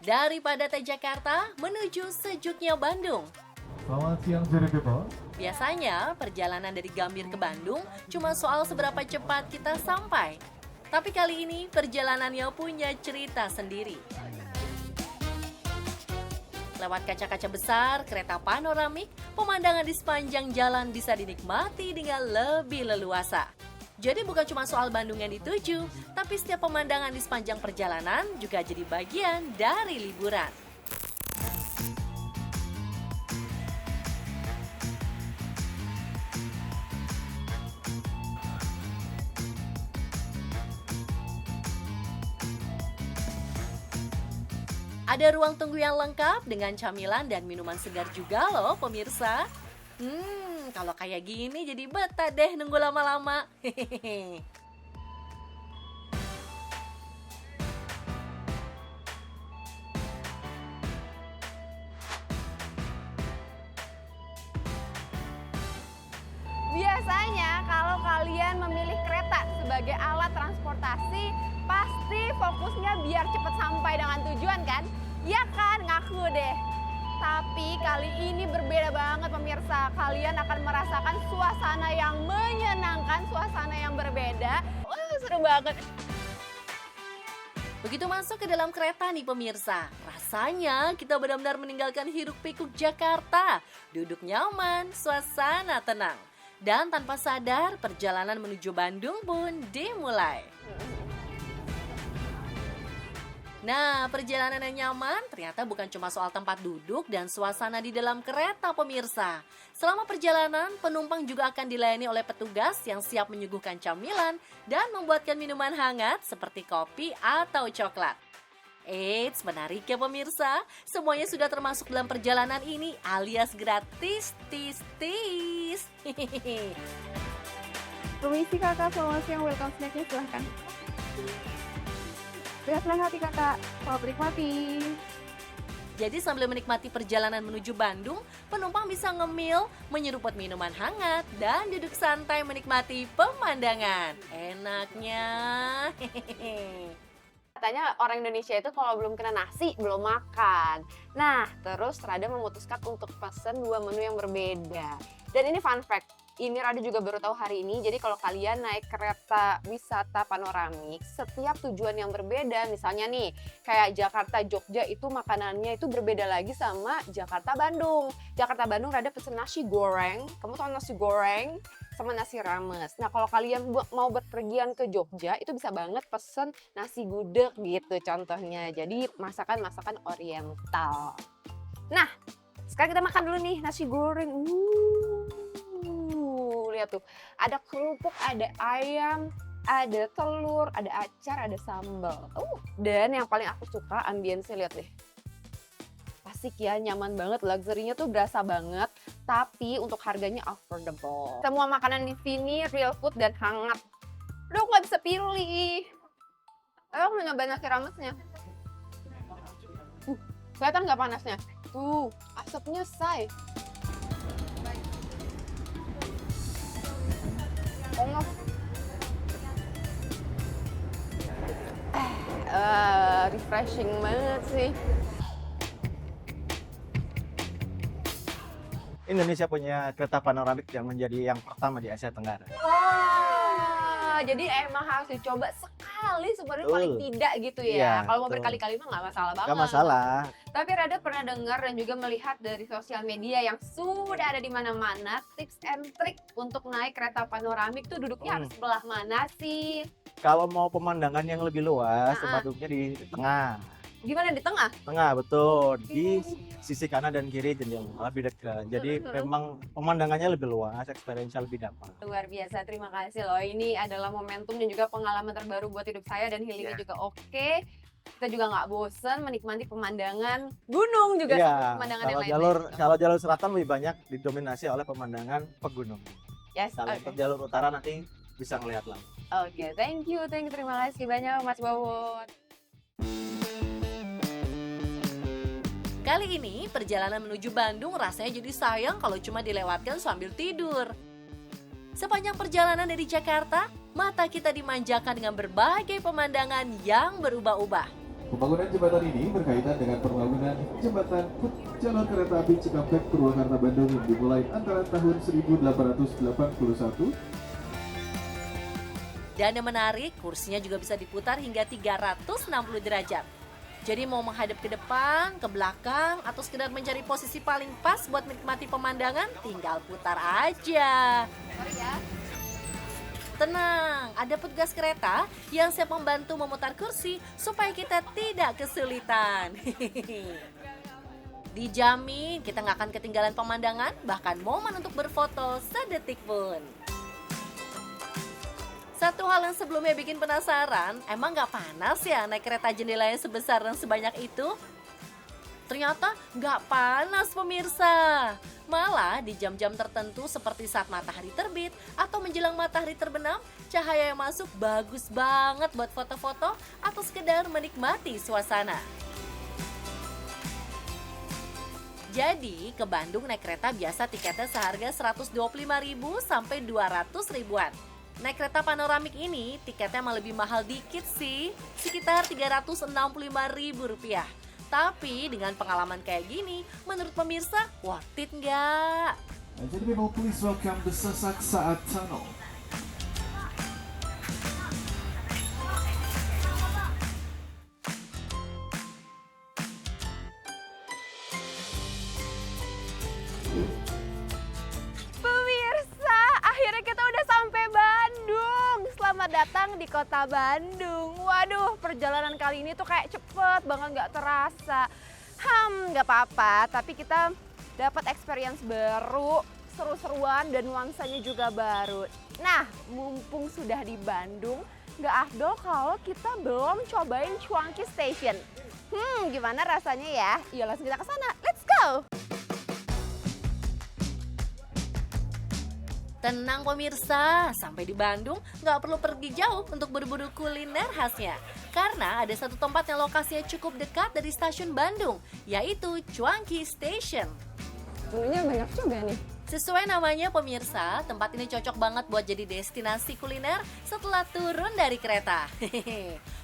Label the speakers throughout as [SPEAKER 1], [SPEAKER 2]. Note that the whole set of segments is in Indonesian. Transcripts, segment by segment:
[SPEAKER 1] Dari Padate Jakarta menuju sejuknya Bandung.
[SPEAKER 2] Selamat siang Cirebon.
[SPEAKER 1] Biasanya perjalanan dari Gambir ke Bandung cuma soal seberapa cepat kita sampai. Tapi kali ini perjalanannya punya cerita sendiri. Lewat kaca-kaca besar, kereta panoramik, pemandangan di sepanjang jalan bisa dinikmati dengan lebih leluasa. Jadi bukan cuma soal Bandung yang dituju, tapi setiap pemandangan di sepanjang perjalanan juga jadi bagian dari liburan. Ada ruang tunggu yang lengkap dengan camilan dan minuman segar juga loh pemirsa. Kalau kayak gini jadi betah deh nunggu lama-lama. Hehehe.
[SPEAKER 3] Biasanya kalau kalian memilih kereta sebagai alat transportasi, pasti fokusnya biar cepat sampai dengan tujuan kan? Ya kan, ngaku deh. Tapi kali ini berbeda banget pemirsa. Kalian akan merasakan suasana yang menyenangkan, suasana yang berbeda. Wah, seru banget.
[SPEAKER 1] Begitu masuk ke dalam kereta nih pemirsa, rasanya kita benar-benar meninggalkan hiruk pikuk Jakarta. Duduk nyaman, suasana tenang. Dan tanpa sadar, perjalanan menuju Bandung pun dimulai. Nah, perjalanan yang nyaman ternyata bukan cuma soal tempat duduk dan suasana di dalam kereta pemirsa. Selama perjalanan, penumpang juga akan dilayani oleh petugas yang siap menyuguhkan camilan dan membuatkan minuman hangat seperti kopi atau coklat. Eits, menarik ya pemirsa, semuanya sudah termasuk dalam perjalanan ini alias gratis, tis.
[SPEAKER 4] Permisi kakak, selamat siang, welcome snacknya silahkan. Lihat senang hati kakak, selamat menikmati.
[SPEAKER 1] Jadi sambil menikmati perjalanan menuju Bandung, penumpang bisa ngemil, menyeruput minuman hangat, dan duduk santai menikmati pemandangan. Enaknya, hehehe.
[SPEAKER 3] Katanya orang Indonesia itu kalau belum kena nasi, belum makan. Nah, terus Rada memutuskan untuk pesan dua menu yang berbeda. Dan ini fun fact, ini Rada juga baru tahu hari ini. Jadi kalau kalian naik kereta wisata panoramik, setiap tujuan yang berbeda, misalnya nih, kayak Jakarta Jogja itu makanannya itu berbeda lagi sama Jakarta Bandung. Jakarta Bandung Rada pesen nasi goreng, kamu tahu nasi goreng? Sama nasi rames. Nah kalau kalian mau berpergian ke Jogja itu bisa banget pesen nasi gudeg gitu contohnya. Jadi masakan-masakan oriental. Nah sekarang kita makan dulu nih nasi goreng. Lihat tuh, ada kerupuk, ada ayam, ada telur, ada acar, ada sambal. Dan yang paling aku suka ambience-nya, lihat deh. Asik ya, nyaman banget, luxury-nya tuh berasa banget, tapi untuk harganya affordable. Semua makanan di sini real food dan hangat. Lo nggak bisa pilih. Ayo mau nyobain nasi ramesnya. Kelihatan nggak panasnya? Tuh, asapnya say. Panas. Refreshing banget sih.
[SPEAKER 5] Indonesia punya kereta panoramik yang menjadi yang pertama di Asia Tenggara.
[SPEAKER 3] Wah, jadi emang harus dicoba sekali sebenarnya paling tidak gitu ya.
[SPEAKER 5] Iya,
[SPEAKER 3] Kalau mau
[SPEAKER 5] betul.
[SPEAKER 3] berkali-kali mah nggak masalah banget.
[SPEAKER 5] Gak masalah.
[SPEAKER 3] Tapi Rada pernah dengar dan juga melihat dari sosial media yang sudah ada di mana-mana tips and trick untuk naik kereta panoramik tuh duduknya harus sebelah mana sih?
[SPEAKER 5] Kalau mau pemandangan yang lebih luas,
[SPEAKER 3] Nah.
[SPEAKER 5] duduknya di tengah.
[SPEAKER 3] Gimana di tengah?
[SPEAKER 5] Tengah, betul. Di sisi kanan dan kiri jendela lebih dekat. Jadi memang pemandangannya lebih luas, experience lebih dapat.
[SPEAKER 3] Luar biasa, terima kasih loh. Ini adalah momentum dan juga pengalaman terbaru buat hidup saya dan healingnya juga oke. Kita juga nggak bosen menikmati pemandangan gunung juga
[SPEAKER 5] Iya,
[SPEAKER 3] sama pemandangan yang
[SPEAKER 5] kalau
[SPEAKER 3] lain.
[SPEAKER 5] kalau jalur selatan lebih banyak didominasi oleh pemandangan pegunungan.
[SPEAKER 3] Yes,
[SPEAKER 5] Kalau
[SPEAKER 3] oke.
[SPEAKER 5] untuk jalur utara nanti bisa ngelihat langsung.
[SPEAKER 3] Oke, thank you, terima kasih banyak Mas Wawon.
[SPEAKER 1] Kali ini perjalanan menuju Bandung rasanya jadi sayang kalau cuma dilewatkan sambil tidur. Sepanjang perjalanan dari Jakarta, mata kita dimanjakan dengan berbagai pemandangan yang berubah-ubah.
[SPEAKER 2] Pembangunan jembatan ini berkaitan dengan pembangunan jembatan jalur kereta api Cikampek Purwakarta Bandung yang dimulai antara tahun 1881.
[SPEAKER 1] Dan yang menarik, kursinya juga bisa diputar hingga 360 derajat. Jadi mau menghadap ke depan, ke belakang, atau sekedar mencari posisi paling pas buat menikmati pemandangan, tinggal putar aja.
[SPEAKER 3] Sorry ya.
[SPEAKER 1] Tenang, ada petugas kereta yang siap membantu memutar kursi supaya kita tidak kesulitan. Dijamin kita nggak akan ketinggalan pemandangan, bahkan momen untuk berfoto sedetik pun. Satu hal yang sebelumnya bikin penasaran, emang nggak panas ya naik kereta jendela yang sebesar dan sebanyak itu? Ternyata nggak panas pemirsa. Malah di jam-jam tertentu seperti saat matahari terbit atau menjelang matahari terbenam, cahaya yang masuk bagus banget buat foto-foto atau sekedar menikmati suasana. Jadi ke Bandung naik kereta biasa tiketnya seharga 125.000 sampai 200.000-an. Naik kereta panoramik ini tiketnya malah lebih mahal dikit sih, sekitar Rp365.000. Tapi dengan pengalaman kayak gini, menurut pemirsa, worth it nggak?
[SPEAKER 2] Jadi people please welcome the Sasak Saat Tunnel.
[SPEAKER 3] Pemirsa, akhirnya kita udah sampai Bandung. Selamat datang di kota Bandung. Waduh, perjalanan kali ini tuh kayak cepet banget, nggak terasa. Nggak apa-apa, tapi kita dapat experience baru, seru-seruan dan nuansanya juga baru. Nah, mumpung sudah di Bandung, nggak afdol kalau kita belum cobain Cuanki Station. Gimana rasanya ya? Yuk langsung kita ke sana. Let's go!
[SPEAKER 1] Tenang pemirsa, sampai di Bandung nggak perlu pergi jauh untuk berburu kuliner khasnya. Karena ada satu tempat yang lokasinya cukup dekat dari stasiun Bandung, yaitu Cuanki Station.
[SPEAKER 3] Menunya banyak juga nih.
[SPEAKER 1] Sesuai namanya pemirsa, tempat ini cocok banget buat jadi destinasi kuliner setelah turun dari kereta.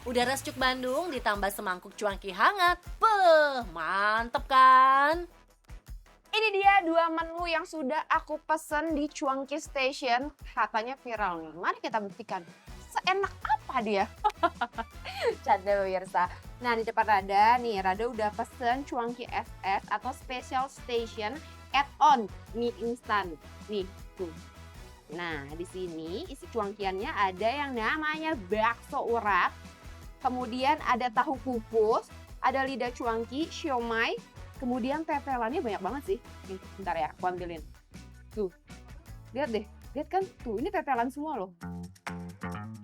[SPEAKER 1] Udara sejuk Bandung ditambah semangkuk cuanki hangat. Beuh, mantep kan?
[SPEAKER 3] Ini dia 2 menu yang sudah aku pesen di Cuanki Station. Katanya viral nih. Mari kita buktikan. Seenak apa dia? Canda pemirsa. Nah di depan Rada nih, Rada udah pesen Cuanki SS atau Special Station add-on mie instan. Nih, tuh. Nah di sini isi cuankiannya ada yang namanya bakso urat. Kemudian ada tahu kukus, ada lidah cuanki, siomay. Kemudian tetelannya banyak banget sih. Nih, bentar ya, aku ambilin. Tuh, lihat deh. Lihat kan, tuh ini tetelan semua loh.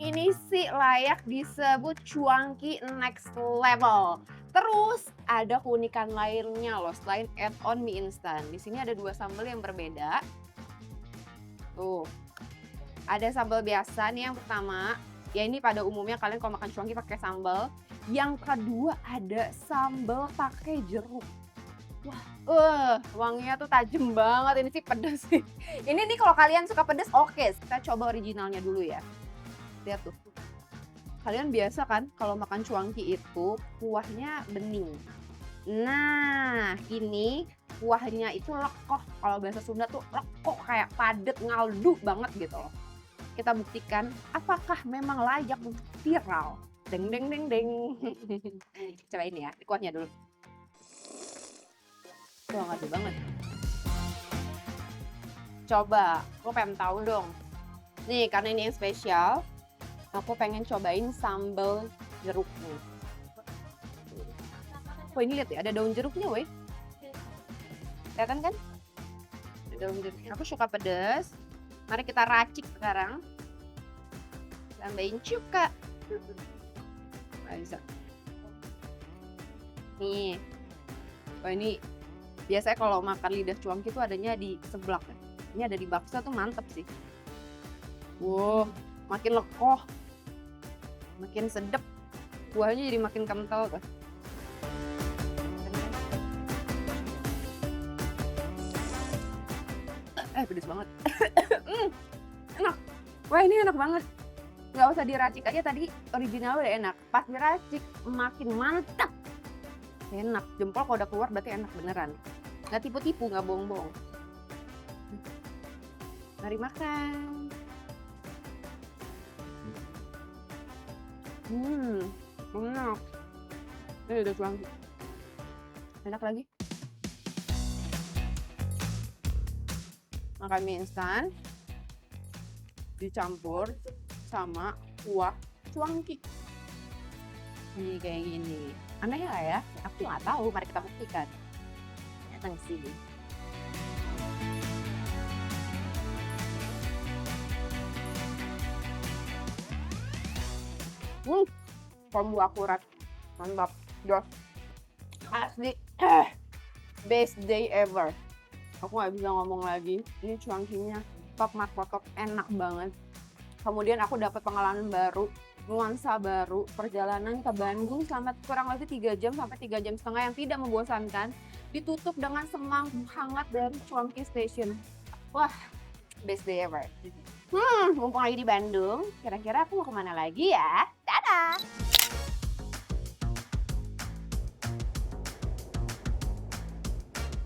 [SPEAKER 3] Ini sih layak disebut cuanki next level. Terus ada keunikan lainnya loh, selain add-on mie instan. Di sini ada 2 sambal yang berbeda. Tuh, ada sambal biasa nih yang pertama. Ya ini pada umumnya kalian kalau makan cuanki pakai sambal. Yang kedua ada sambal pakai jeruk. Wah, wanginya tuh tajam banget. Ini sih pedas sih. Ini nih kalau kalian suka pedas, oke. Kita coba originalnya dulu ya. Lihat tuh. Kalian biasa kan kalau makan cuanki itu kuahnya bening. Nah, ini kuahnya itu lekoh. Kalau bahasa Sunda tuh lekoh, kayak padet, ngaldu banget gitu loh. Kita buktikan apakah memang layak untuk viral. Deng deng deng deng. Cobain ya, kuahnya dulu. Wah, ngadu banget. Coba, aku pengen tahu dong. Nih, karena ini yang spesial, aku pengen cobain sambal jeruk nih. Wah, ini lihat ya, ada daun jeruknya, weh. Kelihatan kan? Ada daun jeruknya. Aku suka pedas. Mari kita racik sekarang. Tambahin cuka. Bisa. Nih. Wah, ini biasanya kalau makan lidah cuanki itu adanya di seblak ya. Ini ada di bakso tuh mantep sih. Wow, makin lekoh. Makin sedep. Kuahnya jadi makin kental tuh. Pedes banget. Enak. Wah, ini enak banget. nggak usah diracik aja tadi original udah enak. Pas diracik makin mantap. Enak, jempol kalau udah keluar berarti enak beneran. Nggak tipu-tipu, nggak bohong-bohong. Mari makan. Enak. Ini udah cuan. Enak lagi. Makan mie instan dicampur sama kuah cuangki. Ini kayak gini. Aneh nggak ya? Aku nggak tahu. Mari kita buktikan. Datang sini. Kombo akurat. Mantap. Jos. Asli. Best day ever. Aku nggak bisa ngomong lagi. Ini cuangkinya top markotop, enak banget. Kemudian aku dapat pengalaman baru, nuansa baru, perjalanan ke Bandung selama kurang lebih 3 jam sampai 3 jam setengah yang tidak membosankan. Ditutup dengan semang hangat dari Cuangki Station. Wah, best day ever. Mumpung lagi di Bandung, kira-kira aku mau kemana lagi ya? Dadah!